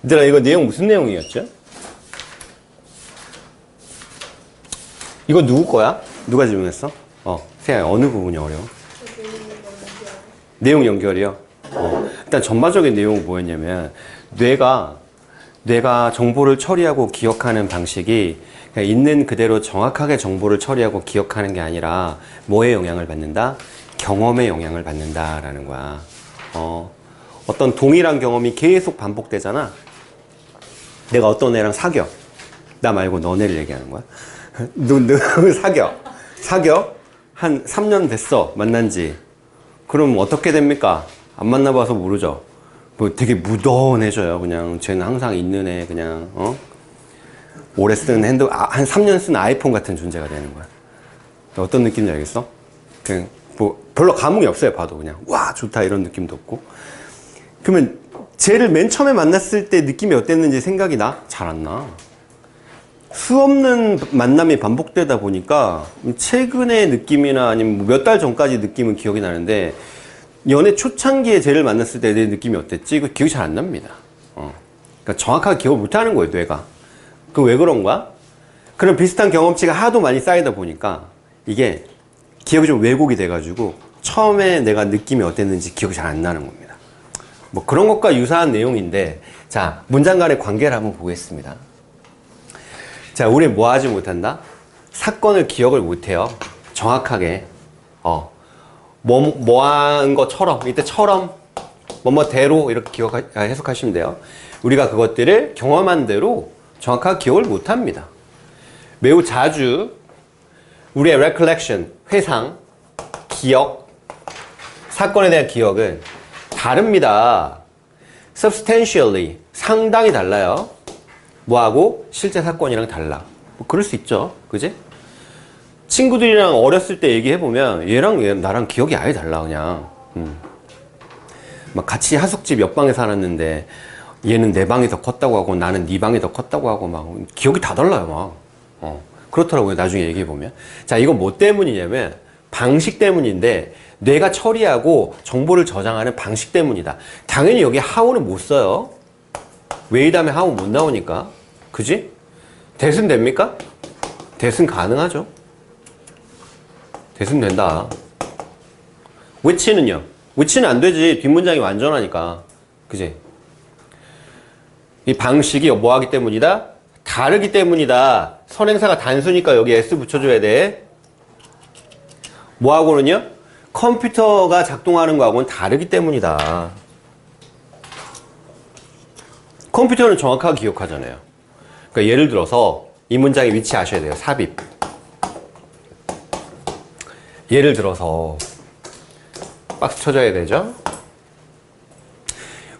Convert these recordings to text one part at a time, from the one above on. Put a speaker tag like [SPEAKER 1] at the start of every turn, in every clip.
[SPEAKER 1] 얘들아, 이거 내용 무슨 내용이었죠? 이거 누구 거야? 누가 질문했어? 세아야, 어느 부분이 어려워? 내용 연결이요? 일단 전반적인 내용은 뭐였냐면, 뇌가 정보를 처리하고 기억하는 방식이 그냥 있는 그대로 정확하게 정보를 처리하고 기억하는 게 아니라 뭐에 영향을 받는다? 경험에 영향을 받는다라는 거야. 어떤 동일한 경험이 계속 반복되잖아. 내가 어떤 애랑 사겨. 나 말고 너네를 얘기하는 거야. 너 사겨. 한 3년 됐어. 만난 지. 그럼 어떻게 됩니까? 안 만나봐서 모르죠. 뭐 되게 무던해져요. 그냥 쟤는 항상 있는 애, 그냥 오래 쓴 한 3년 쓴 아이폰 같은 존재가 되는 거야. 어떤 느낌인지 알겠어? 그냥 뭐 별로 감흥이 없어요. 봐도 그냥 와 좋다 이런 느낌도 없고. 그러면 쟤를 맨 처음에 만났을 때 느낌이 어땠는지 생각이 나? 잘 안 나. 수없는 만남이 반복되다 보니까 최근의 느낌이나 아니면 몇 달 전까지 느낌은 기억이 나는데, 연애 초창기에 쟤를 만났을 때 내 느낌이 어땠지? 그 기억이 잘 안 납니다. 그러니까 정확하게 기억을 못 하는 거예요, 뇌가. 그 왜 그런 거야? 그런 비슷한 경험치가 하도 많이 쌓이다 보니까 이게 기억이 좀 왜곡이 돼가지고 처음에 내가 느낌이 어땠는지 기억이 잘 안 나는 겁니다. 뭐 그런 것과 유사한 내용인데, 자, 문장 간의 관계를 한번 보겠습니다. 자, 우리 뭐 하지 못한다? 사건을 기억을 못해요. 정확하게. 뭐 한 것처럼, 이때처럼, 뭐대로 이렇게 해석하시면 돼요. 우리가 그것들을 경험한 대로 정확하게 기억을 못 합니다. 매우 자주 우리의 recollection, 회상, 기억, 사건에 대한 기억은 다릅니다. substantially, 상당히 달라요. 뭐하고 실제 사건이랑 달라. 뭐 그럴 수 있죠. 그지? 친구들이랑 어렸을 때 얘기해보면 얘랑 나랑 기억이 아예 달라 그냥. 막 같이 하숙집 옆방에 살았는데 얘는 내 방이 더 컸다고 하고 나는 네 방이 더 컸다고 하고 막 기억이 다 달라요 막. 그렇더라고요. 나중에 얘기해보면. 자, 이거 뭐 때문이냐면 방식 때문인데, 뇌가 처리하고 정보를 저장하는 방식 때문이다. 당연히 여기 how는 못 써요. 왜 이 다음에 how 못 나오니까. 그지? that은 됩니까? that은 가능하죠. that은 된다. which는요? which는 안 되지. 뒷문장이 완전하니까. 그지? 이 방식이 뭐 하기 때문이다? 다르기 때문이다. 선행사가 단수니까 여기 s 붙여줘야 돼. 뭐하고는요? 컴퓨터가 작동하는 거하고는 다르기 때문이다. 컴퓨터는 정확하게 기억하잖아요. 그러니까 예를 들어서 이 문장의 위치 아셔야 돼요. 삽입. 예를 들어서 박스 쳐줘야 되죠.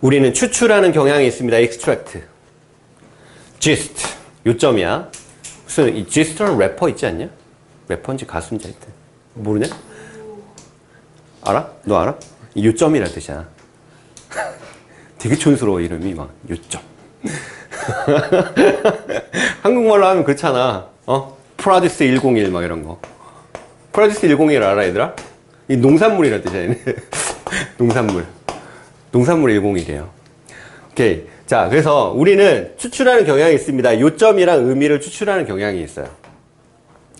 [SPEAKER 1] 우리는 추출하는 경향이 있습니다. extract, gist, 요점이야. 무슨 이 gist라는 래퍼 있지 않냐? 래퍼인지 가수인지 하여튼 모르냐? 알아? 너 알아? 요점이라는 뜻이야. 되게 촌스러워 이름이 막 요점. 한국말로 하면 그렇잖아. 프라디스 101 막 이런 거. 프라디스 101 알아 얘들아? 이 농산물이라는 뜻이야. 농산물 101이에요. 오케이. 자, 그래서 우리는 추출하는 경향이 있습니다. 요점이랑 의미를 추출하는 경향이 있어요.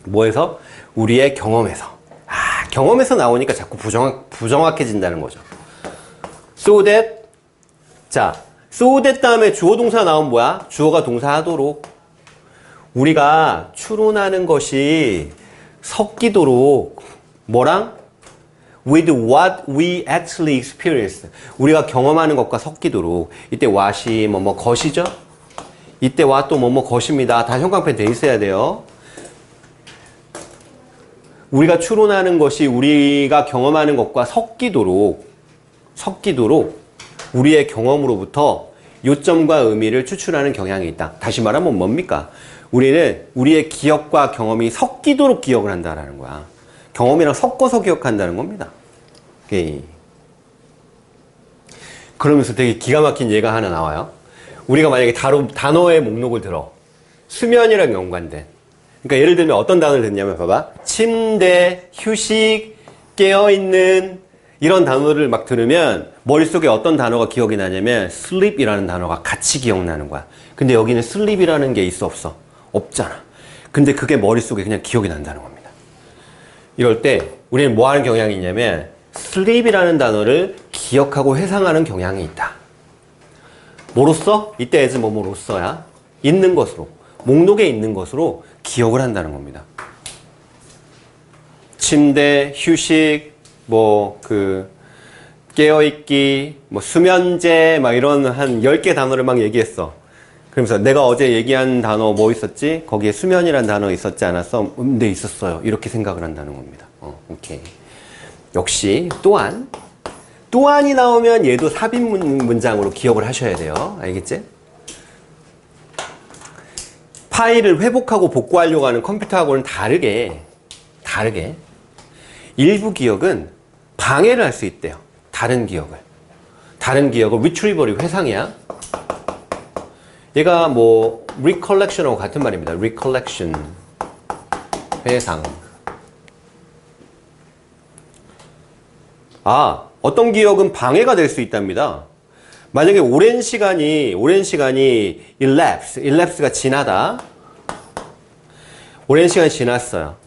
[SPEAKER 1] 뭐에서? 우리의 경험에서. 경험에서 나오니까 자꾸 부정확해진다는 거죠. So that. 자, so that 다음에 주어 동사 나오면 뭐야? 주어가 동사하도록. 우리가 추론하는 것이 섞이도록 뭐랑? with what we actually experienced. 우리가 경험하는 것과 섞이도록. 이때 what이 것이죠? 이때 what 또 것입니다. 다 형광펜 돼 있어야 돼요. 우리가 추론하는 것이 우리가 경험하는 것과 섞이도록 우리의 경험으로부터 요점과 의미를 추출하는 경향이 있다. 다시 말하면 뭡니까? 우리는 우리의 기억과 경험이 섞이도록 기억을 한다는 거야. 경험이랑 섞어서 기억한다는 겁니다. 오케이. 그러면서 되게 기가 막힌 예가 하나 나와요. 우리가 만약에 단어의 목록을 들어. 수면이랑 연관된. 그러니까 예를 들면 어떤 단어를 듣냐면 봐봐. 침대, 휴식, 깨어있는 이런 단어를 막 들으면 머릿속에 어떤 단어가 기억이 나냐면 sleep이라는 단어가 같이 기억나는 거야. 근데 여기는 sleep이라는 게 있어 없어? 없잖아. 근데 그게 머릿속에 그냥 기억이 난다는 겁니다. 이럴 때 우리는 뭐 하는 경향이 있냐면 sleep이라는 단어를 기억하고 회상하는 경향이 있다. 뭐로써? 이때 as 뭐뭐로써야 있는 것으로, 목록에 있는 것으로 기억을 한다는 겁니다. 침대, 휴식, 깨어있기, 수면제, 막 이런 한 10개 단어를 막 얘기했어. 그러면서 내가 어제 얘기한 단어 뭐 있었지? 거기에 수면이란 단어 있었지 않았어? 네, 있었어요. 이렇게 생각을 한다는 겁니다. 오케이. 역시, 또한이 나오면 얘도 삽입 문장으로 기억을 하셔야 돼요. 알겠지? 파일을 회복하고 복구하려고 하는 컴퓨터하고는 다르게 일부 기억은 방해를 할 수 있대요. 다른 기억을 retrieval이 회상이야. 얘가 recollection하고 같은 말입니다. recollection, 회상. 어떤 기억은 방해가 될 수 있답니다. 만약에 오랜 시간이 elapse가 지나다. 오랜 시간이 지났어요.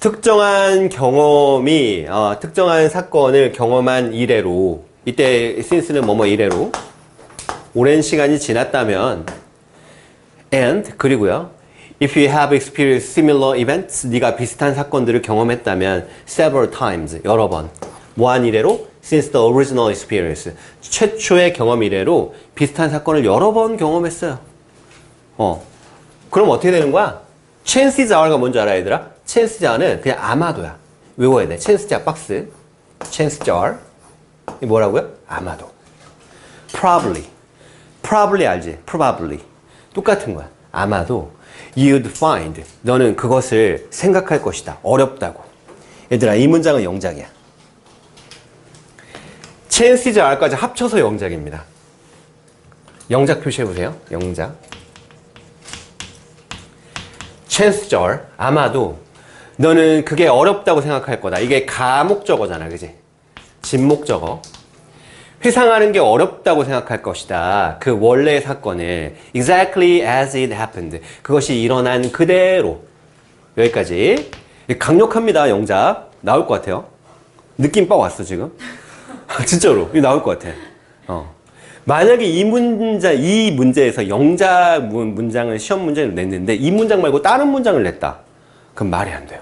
[SPEAKER 1] 특정한 경험이, 특정한 사건을 경험한 이래로, 이때 since는 뭐뭐 이래로, 오랜 시간이 지났다면, and, 그리고요, if you have experienced similar events, 네가 비슷한 사건들을 경험했다면, several times, 여러 번, 뭐한 이래로? since the original experience, 최초의 경험 이래로 비슷한 사건을 여러 번 경험했어요. 그럼 어떻게 되는 거야? chances are가 뭔지 알아, 얘들아? chances are는 그냥 아마도야. 외워야 돼. chances are 박스. chances are. 이 뭐라고요? 아마도. probably 알지? probably. 똑같은 거야. 아마도 you'd find. 너는 그것을 생각할 것이다. 어렵다고. 얘들아, 이 문장은 영작이야. chances are까지 합쳐서 영작입니다. 영작 표시해보세요. 영작. chances are, 아마도 너는 그게 어렵다고 생각할 거다. 이게 가목적어잖아, 그지? 진목적어. 회상하는 게 어렵다고 생각할 것이다. 그 원래의 사건을 exactly as it happened. 그것이 일어난 그대로. 여기까지. 강력합니다, 영작. 나올 것 같아요. 느낌 빡 왔어, 지금. 진짜로. 이거 나올 것 같아. 만약에 이 문제에서 영작 문장을 시험 문제로 냈는데 이 문장 말고 다른 문장을 냈다. 그럼 말이 안 돼요.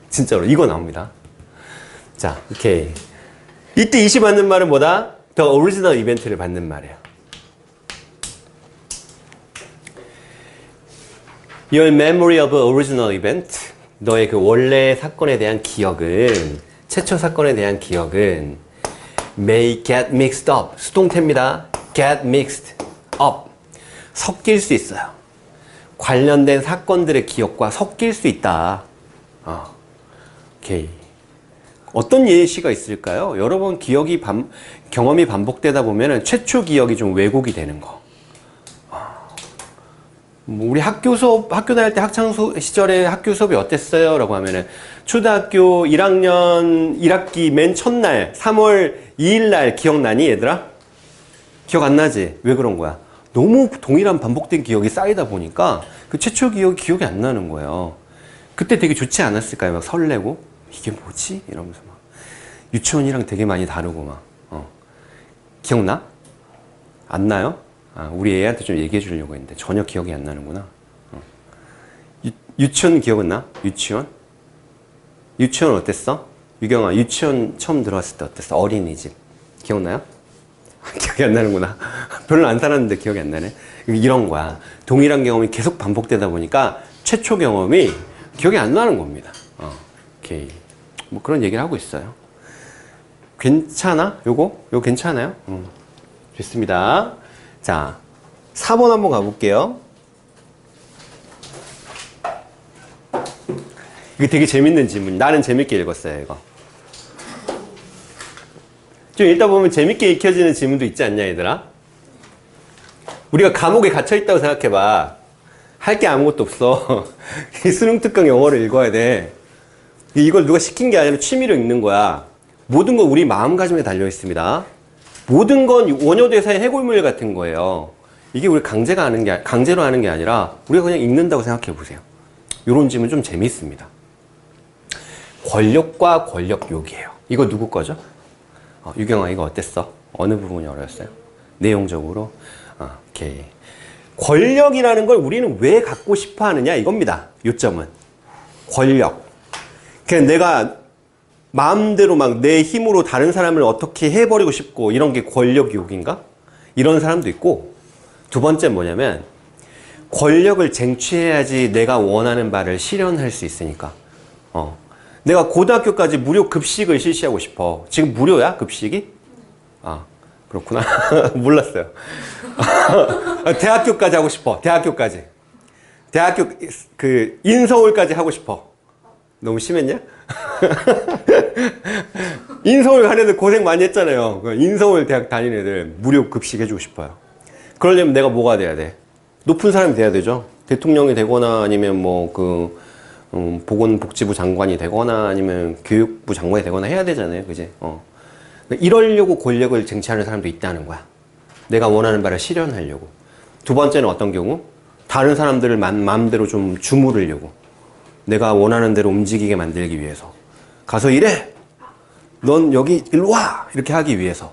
[SPEAKER 1] 진짜로. 이거 나옵니다. 자, 오케이. 이때 이시 받는 말은 뭐다? The original event를 받는 말이에요. Your memory of original event. 너의 그 원래 사건에 대한 기억은, 최초 사건에 대한 기억은 may get mixed up. 수동태입니다. get mixed up. 섞일 수 있어요. 관련된 사건들의 기억과 섞일 수 있다. 오케이. 어떤 예시가 있을까요? 여러 번 경험이 반복되다 보면 최초 기억이 좀 왜곡이 되는 거. 우리 학교 다닐 때 학창 시절에 학교 수업이 어땠어요? 라고 하면은 초등학교 1학년 1학기 맨 첫날 3월 2일 날 기억나니, 얘들아? 기억 안 나지? 왜 그런 거야? 너무 동일한 반복된 기억이 쌓이다 보니까 그 최초 기억이 안 나는 거예요. 그때 되게 좋지 않았을까요? 막 설레고 이게 뭐지? 이러면서 막 유치원이랑 되게 많이 다르고 막 기억나? 안 나요? 우리 애한테 좀 얘기해 주려고 했는데 전혀 기억이 안 나는구나. 유치원 기억은 나? 유치원 어땠어? 유경아, 유치원 처음 들어왔을 때 어땠어? 어린이집 기억나요? 기억이 안 나는구나. 별로 안 살았는데 기억이 안 나네. 이런 거야. 동일한 경험이 계속 반복되다 보니까 최초 경험이 기억이 안 나는 겁니다. 오케이. 뭐 그런 얘기를 하고 있어요. 괜찮아? 요거 괜찮아요? 좋습니다. 자, 4번 한번 가볼게요. 이거 되게 재밌는 질문. 나는 재밌게 읽었어요, 이거. 좀 읽다 보면 재밌게 읽혀지는 질문도 있지 않냐, 얘들아? 우리가 감옥에 갇혀있다고 생각해봐. 할 게 아무것도 없어. 수능 특강 영어를 읽어야 돼. 이걸 누가 시킨 게 아니라 취미로 읽는 거야. 모든 건 우리 마음가짐에 달려 있습니다. 모든 건 원효대사의 해골물 같은 거예요. 이게 우리 강제로 하는 게 아니라 우리가 그냥 읽는다고 생각해 보세요. 이런 질문 좀 재미있습니다. 권력과 권력욕이에요. 이거 누구 거죠? 유경아 이거 어땠어? 어느 부분이 어려웠어요? 내용적으로? 오케이. 권력이라는 걸 우리는 왜 갖고 싶어 하느냐 이겁니다. 요점은. 권력. 그냥 내가 마음대로 막 내 힘으로 다른 사람을 어떻게 해버리고 싶고 이런 게 권력욕인가? 이런 사람도 있고, 두 번째 뭐냐면 권력을 쟁취해야지 내가 원하는 바를 실현할 수 있으니까. 내가 고등학교까지 무료 급식을 실시하고 싶어. 지금 무료야? 급식이? 그렇구나. 몰랐어요. 대학교까지 하고 싶어. 대학교 인서울까지 하고 싶어. 너무 심했냐? 인서울 가는 애들 고생 많이 했잖아요. 인서울 대학 다니는 애들 무료 급식 해주고 싶어요. 그러려면 내가 뭐가 돼야 돼? 높은 사람이 돼야 되죠. 대통령이 되거나 아니면 보건복지부 장관이 되거나 아니면 교육부 장관이 되거나 해야 되잖아요. 그지? 이러려고 권력을 쟁취하는 사람도 있다는 거야. 내가 원하는 바를 실현하려고. 두 번째는 어떤 경우? 다른 사람들을 마음대로 좀 주무르려고. 내가 원하는 대로 움직이게 만들기 위해서. 가서 일해! 넌 여기 일로 와! 이렇게 하기 위해서.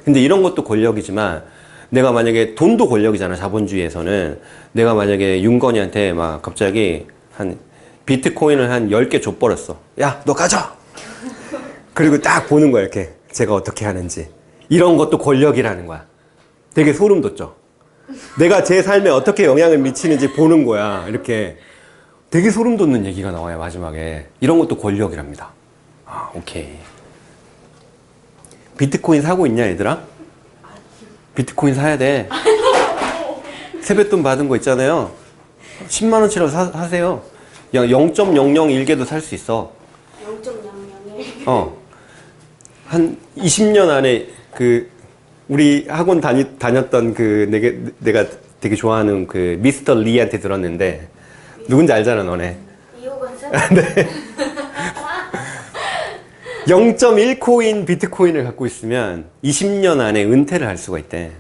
[SPEAKER 1] 근데 이런 것도 권력이지만 내가 만약에 돈도 권력이잖아. 자본주의에서는. 내가 만약에 윤건이한테 막 갑자기 비트코인을 한 10개 줘버렸어. 야, 너 가져! 그리고 딱 보는 거야, 이렇게. 제가 어떻게 하는지. 이런 것도 권력이라는 거야. 되게 소름 돋죠? 내가 제 삶에 어떻게 영향을 미치는지 보는 거야. 이렇게. 되게 소름 돋는 얘기가 나와요, 마지막에. 이런 것도 권력이랍니다. 오케이. 비트코인 사고 있냐, 얘들아? 비트코인 사야 돼. 세뱃돈 받은 거 있잖아요. 10만원치라도 사세요. 0.001개도 살 수 있어.
[SPEAKER 2] 0.001?
[SPEAKER 1] 한 20년 안에 우리 학원 다녔던 내가 되게 좋아하는 미스터 리한테 들었는데, 누군지 알잖아, 너네.
[SPEAKER 2] 이호건 쌤?
[SPEAKER 1] 네. 0.1코인 비트코인을 갖고 있으면 20년 안에 은퇴를 할 수가 있대.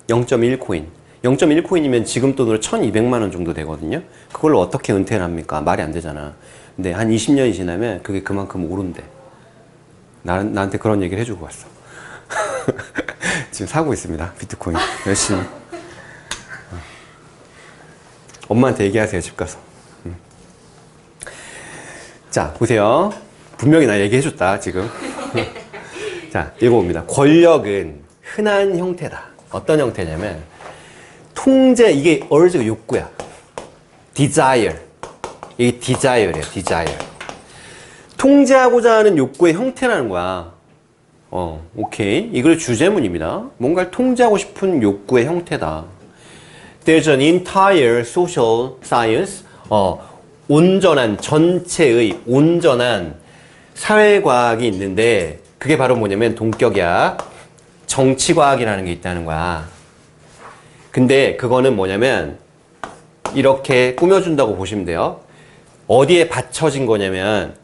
[SPEAKER 1] 0.1코인. 0.1코인이면 지금 돈으로 1200만 원 정도 되거든요. 그걸로 어떻게 은퇴를 합니까? 말이 안 되잖아. 근데 한 20년이 지나면 그게 그만큼 오른대. 나한테 그런 얘기를 해주고 왔어. 지금 사고 있습니다. 비트코인. 열심히. 엄마한테 얘기하세요, 집 가서. 자, 보세요. 분명히 나 얘기해줬다, 지금. 자, 읽어봅니다. 권력은 흔한 형태다. 어떤 형태냐면, 이게 urge, 욕구야. desire. 이게 desire예요, desire. 통제하고자 하는 욕구의 형태라는 거야. 오케이. 이걸 주제문입니다. 뭔가를 통제하고 싶은 욕구의 형태다. There's an entire social science, 전체의 온전한 사회과학이 있는데, 그게 바로 뭐냐면 동격이야. 정치과학이라는 게 있다는 거야. 근데 그거는 뭐냐면 이렇게 꾸며준다고 보시면 돼요. 어디에 받쳐진 거냐면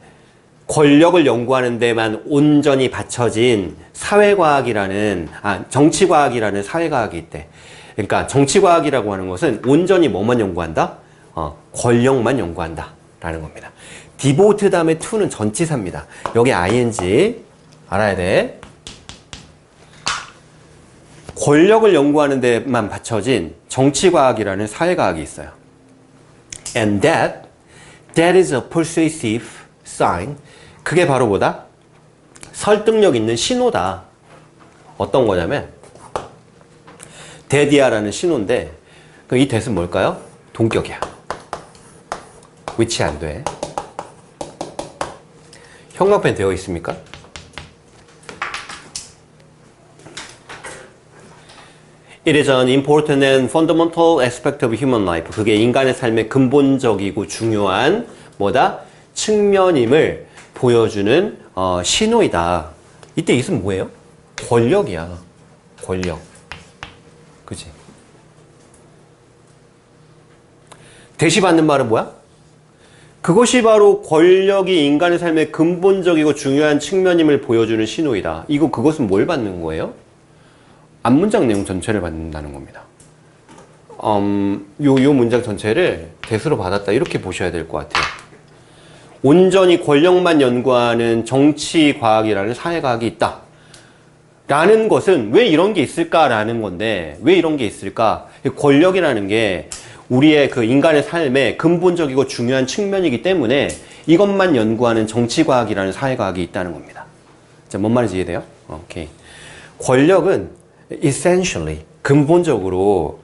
[SPEAKER 1] 권력을 연구하는 데만 온전히 받쳐진 정치과학이라는 사회과학이 있대. 그러니까 정치과학이라고 하는 것은 온전히 뭐만 연구한다? 권력만 연구한다 라는 겁니다. devote 다음에 to는 전치사입니다. 여기 ing 알아야 돼. 권력을 연구하는 데만 받쳐진 정치과학이라는 사회과학이 있어요. And that is a persuasive sign. 그게 바로 뭐다? 설득력 있는 신호다. 어떤 거냐면 that이야라는 신호인데 이 that은 뭘까요? 동격이야. 위치 안 돼. 형광펜 되어 있습니까? It is an important and fundamental aspect of human life. 그게 인간의 삶의 근본적이고 중요한 측면임을 보여주는 신호이다. 이때 이것은 뭐예요? 권력이야. 권력. 그치? 대시받는 말은 뭐야? 그것이 바로 권력이 인간의 삶의 근본적이고 중요한 측면임을 보여주는 신호이다. 그것은 뭘 받는 거예요? 앞문장 내용 전체를 받는다는 겁니다. 요 문장 전체를 대수로 받았다. 이렇게 보셔야 될 것 같아요. 온전히 권력만 연구하는 정치과학이라는 사회과학이 있다. 라는 것은 왜 이런 게 있을까라는 건데, 왜 이런 게 있을까? 권력이라는 게 우리의 그 인간의 삶의 근본적이고 중요한 측면이기 때문에 이것만 연구하는 정치과학이라는 사회과학이 있다는 겁니다. 자, 뭔 말인지 이해돼요? 오케이. 권력은 essentially, 근본적으로,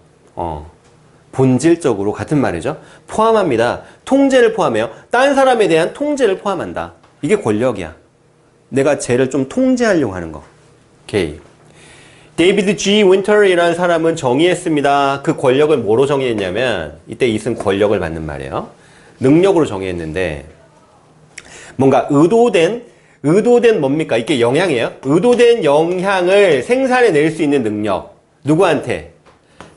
[SPEAKER 1] 본질적으로 같은 말이죠. 포함합니다. 통제를 포함해요. 딴 사람에 대한 통제를 포함한다. 이게 권력이야. 내가 쟤를 좀 통제하려고 하는 거. 오케이. 데이비드 G. 윈터이라는 사람은 정의했습니다. 그 권력을 뭐로 정의했냐면, 이때 이승 권력을 받는 말이에요. 능력으로 정의했는데, 뭔가 의도된 뭡니까? 이게 영향이에요. 의도된 영향을 생산해낼 수 있는 능력. 누구한테?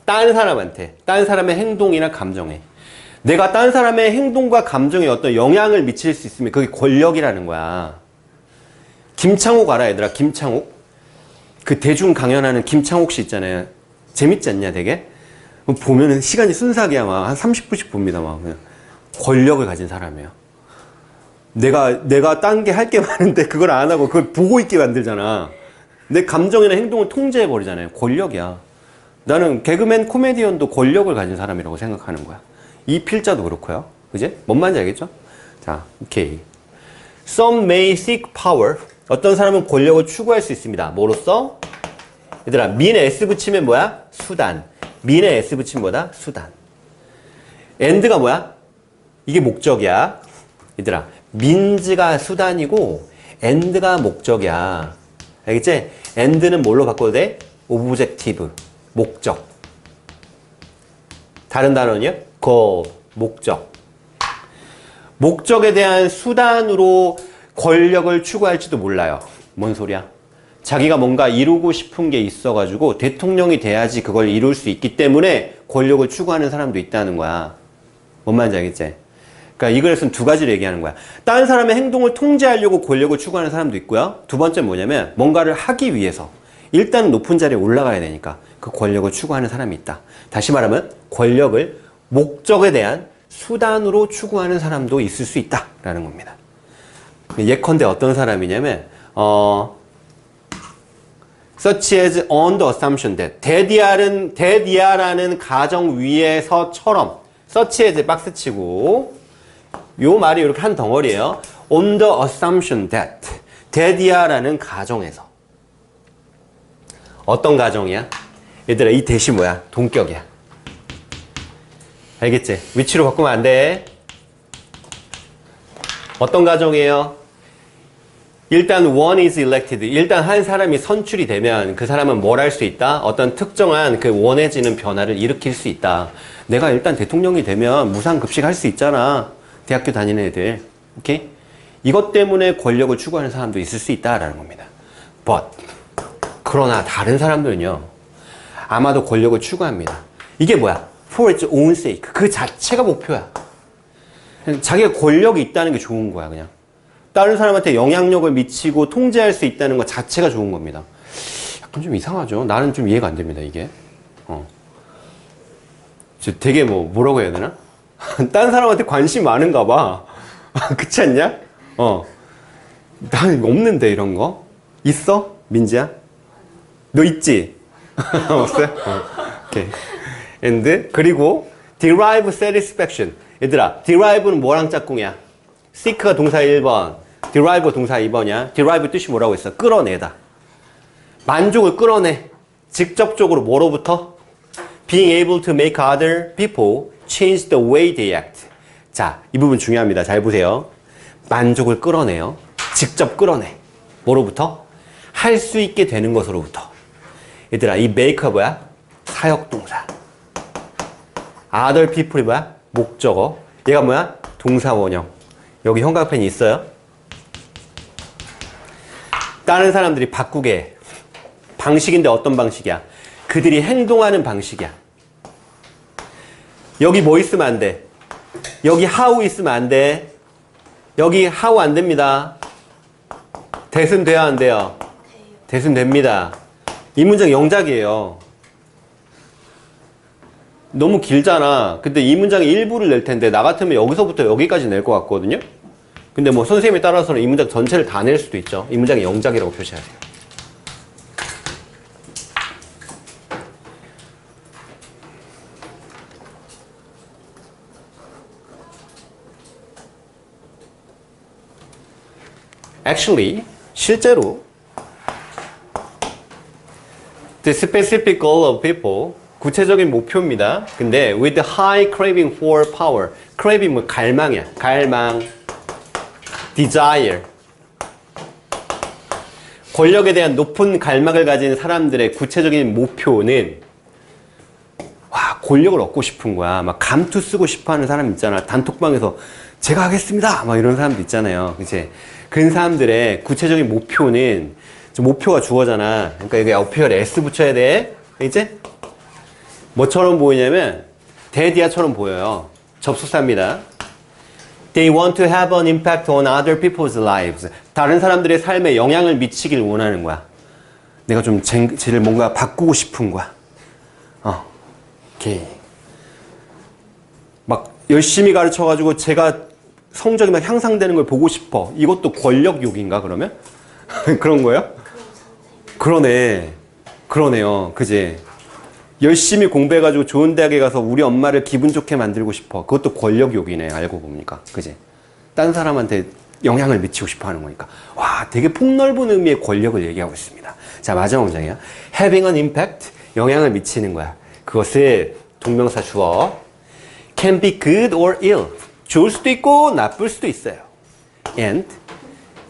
[SPEAKER 1] 딴 사람한테. 딴 사람의 행동이나 감정에. 내가 딴 사람의 행동과 감정에 어떤 영향을 미칠 수 있으면 그게 권력이라는 거야. 김창욱 알아, 얘들아? 김창욱? 그 대중 강연하는 김창욱 씨 있잖아요. 재밌지 않냐, 되게? 보면은 시간이 순삭이야, 막. 한 30분씩 봅니다, 막. 그냥. 권력을 가진 사람이에요. 내가 딴 게 할 게 많은데 그걸 안 하고 그걸 보고 있게 만들잖아. 내 감정이나 행동을 통제해버리잖아요. 권력이야. 나는 개그맨 코미디언도 권력을 가진 사람이라고 생각하는 거야. 이 필자도 그렇고요. 그지? 뭔 말인지 알겠죠? 자, 오케이. Some may seek power. 어떤 사람은 권력을 추구할 수 있습니다. 뭐로써? 얘들아, 민에 S 붙이면 뭐야? 수단. 민에 S 붙이면 뭐다? 수단. and가 뭐야? 이게 목적이야. 얘들아, means가 수단이고 and가 목적이야. 알겠지? and는 뭘로 바꿔도 돼? objective. 목적. 다른 단어는요? goal. 목적. 목적에 대한 수단으로 권력을 추구할지도 몰라요. 뭔 소리야? 자기가 뭔가 이루고 싶은 게 있어가지고 대통령이 돼야지 그걸 이룰 수 있기 때문에 권력을 추구하는 사람도 있다는 거야. 뭔 말인지 알겠지? 그러니까 이 글에서는 두 가지를 얘기하는 거야. 다른 사람의 행동을 통제하려고 권력을 추구하는 사람도 있고요. 두 번째는 뭐냐면 뭔가를 하기 위해서 일단 높은 자리에 올라가야 되니까 그 권력을 추구하는 사람이 있다. 다시 말하면 권력을 목적에 대한 수단으로 추구하는 사람도 있을 수 있다라는 겁니다. 예컨대 어떤 사람이냐면 such as on the assumption that that이라는 가정 위에서처럼 such as 박스 치고 요 말이 이렇게 한 덩어리예요. on the assumption that이라는 가정에서 어떤 가정이야? 얘들아 이 대시 뭐야? 동격이야. 알겠지? 위치로 바꾸면 안 돼. 어떤 가정이에요? 일단 one is elected. 일단 한 사람이 선출이 되면 그 사람은 뭘 할 수 있다? 어떤 특정한 그 원해지는 변화를 일으킬 수 있다. 내가 일단 대통령이 되면 무상급식 할 수 있잖아. 대학교 다니는 애들. 오케이? 이것 때문에 권력을 추구하는 사람도 있을 수 있다라는 겁니다. But 그러나 다른 사람들은요. 아마도 권력을 추구합니다. 이게 뭐야? For its own sake. 그 자체가 목표야. 자기가 권력이 있다는 게 좋은 거야, 그냥. 다른 사람한테 영향력을 미치고 통제할 수 있다는 것 자체가 좋은 겁니다. 약간 좀 이상하죠? 나는 좀 이해가 안 됩니다, 이게. 되게 뭐라고 해야 되나? 다른 사람한테 관심 많은가 봐. 그렇지 않냐? 난 없는데, 이런 거. 있어? 민지야? 너 있지? 없어요? 오케이. and, 그리고 derive satisfaction. 얘들아, derive는 뭐랑 짝꿍이야? seek가 동사 1번, derive가 동사 2번이야. derive 뜻이 뭐라고 했어? 끌어내다. 만족을 끌어내. 직접적으로 뭐로부터? being able to make other people change the way they act. 자, 이 부분 중요합니다. 잘 보세요. 만족을 끌어내요. 직접 끌어내. 뭐로부터? 할 수 있게 되는 것으로부터. 얘들아, 이 make가 뭐야? 사역동사. other people이 뭐야? 목적어. 얘가 뭐야? 동사 원형. 여기 형광펜이 있어요? 다른 사람들이 바꾸게 해. 방식인데 어떤 방식이야? 그들이 행동하는 방식이야. 여기 뭐 있으면 안 돼? 여기 how 있으면 안 돼. 여기 how 안 됩니다. that은 돼야 안 돼요? that은 됩니다. 이 문장 영작이에요. 너무 길잖아. 근데 이 문장의 일부를 낼 텐데 나 같으면 여기서부터 여기까지 낼 것 같거든요. 근데 뭐 선생님에 따라서는 이 문장 전체를 다 낼 수도 있죠. 이 문장의 영작이라고 표시하세요. Actually, 실제로 the specific goal of people, 구체적인 목표입니다. 근데 with high craving for power, craving 뭐 갈망이야. 갈망, desire. 권력에 대한 높은 갈망을 가진 사람들의 구체적인 목표는 와, 권력을 얻고 싶은 거야. 막 감투 쓰고 싶어 하는 사람 있잖아. 단톡방에서 제가 하겠습니다. 막 이런 사람도 있잖아요. 그치? 그런 사람들의 구체적인 목표는 목표가 주어잖아. 그러니까 여기 어피얼에 S 붙여야 돼. 이제 뭐처럼 보이냐면 대디아처럼 보여요. 접속사입니다. They want to have an impact on other people's lives. 다른 사람들의 삶에 영향을 미치길 원하는 거야. 내가 좀 쟤를 뭔가 바꾸고 싶은 거야. 오케이. 막 열심히 가르쳐가지고 제가 성적이 막 향상되는 걸 보고 싶어. 이것도 권력욕인가 그러면? 그런 거예요? 그러네요. 그지? 열심히 공부해가지고 좋은 대학에 가서 우리 엄마를 기분 좋게 만들고 싶어. 그것도 권력욕이네. 알고 보니까. 그지? 딴 사람한테 영향을 미치고 싶어 하는 거니까. 와, 되게 폭넓은 의미의 권력을 얘기하고 있습니다. 자, 마지막 문장이야. Having an impact. 영향을 미치는 거야. 그것을 동명사 주어. Can be good or ill. 좋을 수도 있고 나쁠 수도 있어요. And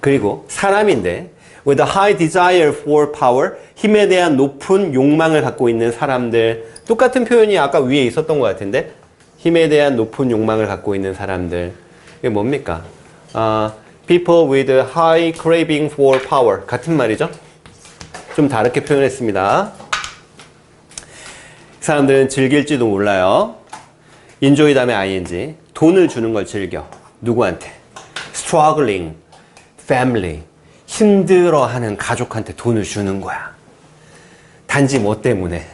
[SPEAKER 1] 그리고 사람인데 with a high desire for power, 힘에 대한 높은 욕망을 갖고 있는 사람들. 똑같은 표현이 아까 위에 있었던 것 같은데 힘에 대한 높은 욕망을 갖고 있는 사람들. 이게 뭡니까? People with a high craving for power. 같은 말이죠? 좀 다르게 표현했습니다. 이 사람들은 즐길지도 몰라요. enjoy 다음에 ing. 돈을 주는 걸 즐겨. 누구한테? struggling family. 힘들어하는 가족한테 돈을 주는 거야. 단지 뭐 때문에?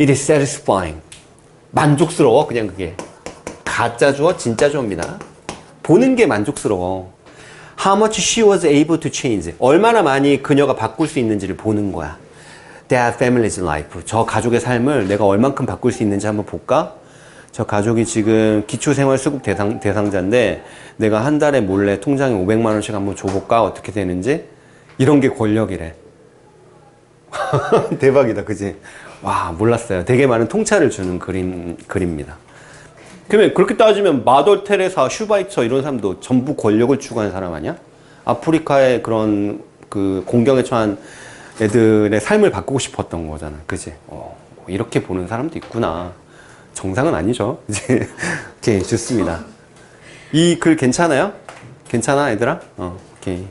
[SPEAKER 1] It is satisfying. 만족스러워. 그냥 그게. 가짜 주어, 진짜 주어입니다. 보는 게 만족스러워. How much she was able to change. 얼마나 많이 그녀가 바꿀 수 있는지를 보는 거야. That family's life. 저 가족의 삶을 내가 얼만큼 바꿀 수 있는지 한번 볼까? 저 가족이 지금 기초생활수급 대상자인데 내가 한 달에 몰래 통장에 500만 원씩 한번 줘볼까? 어떻게 되는지? 이런 게 권력이래. 대박이다, 그지? 와, 몰랐어요. 되게 많은 통찰을 주는 글입니다. 그러면 그렇게 따지면 마더 테레사, 슈바이처 이런 사람도 전부 권력을 추구하는 사람 아니야? 아프리카의 그런 그 공경에 처한 애들의 삶을 바꾸고 싶었던 거잖아. 그지? 이렇게 보는 사람도 있구나. 정상은 아니죠. 이제 오케이, 좋습니다. 이 글 괜찮아요? 괜찮아, 얘들아? 오케이.